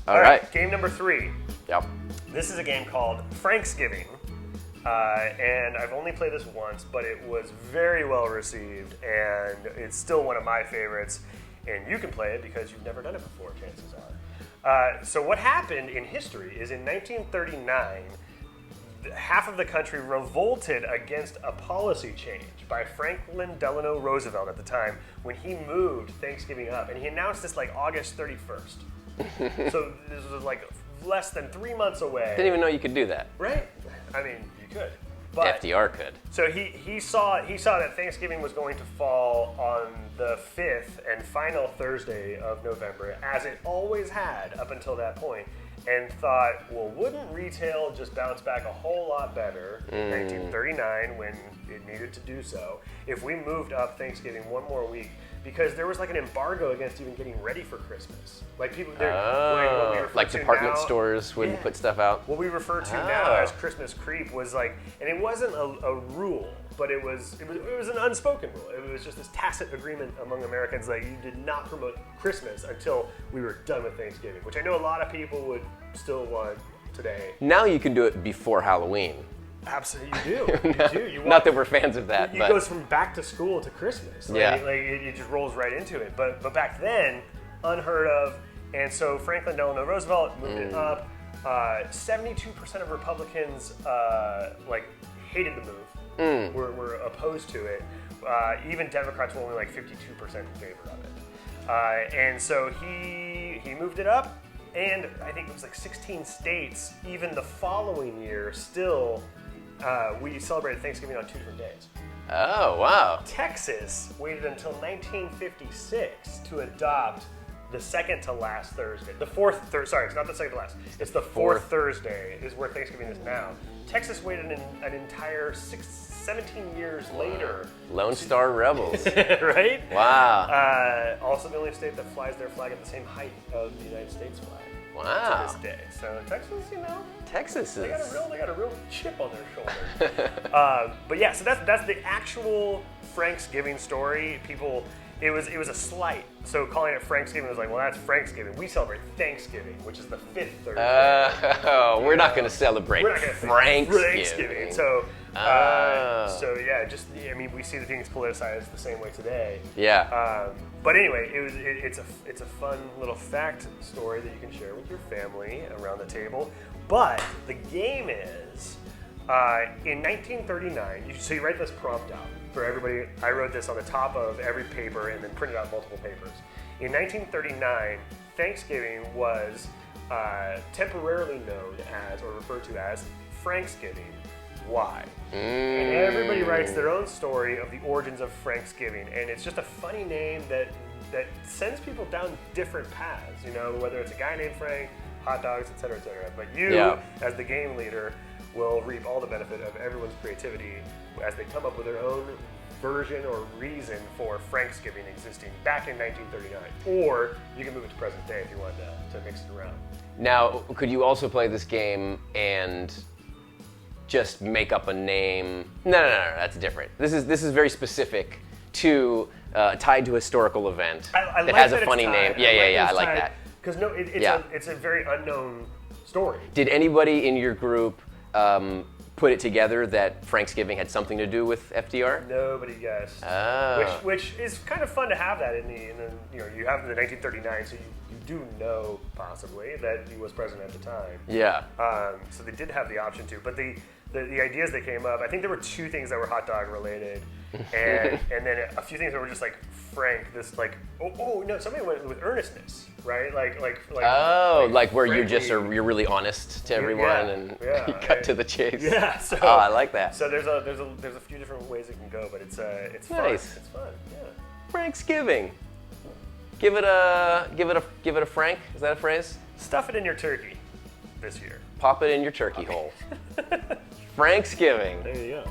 All right. Game number 3. Yep. This is a game called Franksgiving. And I've only played this once, but it was very well received, and it's still one of my favorites. And you can play it because you've never done it before, chances are. So what happened in history is in 1939, half of the country revolted against a policy change by Franklin Delano Roosevelt at the time when he moved Thanksgiving up. And he announced this like August 31st. So this was like less than 3 months away. Didn't even know you could do that. Right? I mean, you could. But FDR could. so he saw that Thanksgiving was going to fall on the 5th and final Thursday of November, as it always had up until that point, and thought, well, wouldn't retail just bounce back a whole lot better in 1939 when it needed to do so if we moved up Thanksgiving one more week? Because there was like an embargo against even getting ready for Christmas. Like people, like department stores wouldn't put stuff out. What we refer to now as Christmas creep was like, and it wasn't a rule, but it was an unspoken rule. It was just this tacit agreement among Americans that you did not promote Christmas until we were done with Thanksgiving, which I know a lot of people would still want today. Now you can do it before Halloween. Absolutely, you do. Not that we're fans of that. It goes from back to school to Christmas. Like, yeah. Like it just rolls right into it. But back then, unheard of. And so Franklin Delano Roosevelt moved it up. 72% of Republicans hated the move. Were opposed to it. Even Democrats were only like 52% in favor of it. And so he moved it up. And I think it was like 16 states, even the following year, still. We celebrated Thanksgiving on 2 different days. Oh, wow. Texas waited until 1956 to adopt the second to last Thursday. The fourth Thursday, sorry, it's not the second to last. It's the fourth Thursday is where Thanksgiving is now. Texas waited an entire 17 years later. Lone Star Rebels. Right? Wow. Also the only state that flies their flag at the same height of the United States flag. Wow. To this day. So Texas, Texas is. They got a real chip on their shoulder. But yeah, so that's the actual Franksgiving story. It was a slight. So calling it Franksgiving was like, well, that's Franksgiving. We celebrate Thanksgiving, which is the 5th Thursday. We're not going to celebrate Franksgiving. So yeah, we see the things politicized the same way today. Yeah. But anyway, it's a fun little fact story that you can share with your family around the table. But the game is in 1939. So you write this prompt out for everybody. I wrote this on the top of every paper and then printed out multiple papers. In 1939, Thanksgiving was temporarily known as, or referred to as, Franksgiving. Why? And everybody writes their own story of the origins of Franksgiving, and it's just a funny name that sends people down different paths. Whether it's a guy named Frank, hot dogs, etc., etc. But you, as the game leader, will reap all the benefit of everyone's creativity as they come up with their own version or reason for Franksgiving existing back in 1939. Or you can move it to present day if you want to mix it around. Now, could you also play this game and just make up a name? No, that's different. This is very specific to tied to a historical event that has a funny name. Yeah, I like that. Because it's a very unknown story. Did anybody in your group put it together that Franksgiving had something to do with FDR? Nobody guessed. Oh. Which is kind of fun to have that in the you have the 1939, so you do know possibly that he was president at the time. Yeah. So they did have the option to, but the ideas that came up, I think there were 2 things that were hot dog related, and then a few things that were just like Frank. This like no, somebody went with earnestness, right? Like where you're really honest to everyone and you cut to the chase. Yeah. So, I like that. So there's a few different ways it can go, but it's nice. Fun. It's fun. Yeah. Franksgiving. Give it a Frank. Is that a phrase? Stuff it in your turkey this year. Pop it in your turkey hole. Franksgiving. There you go.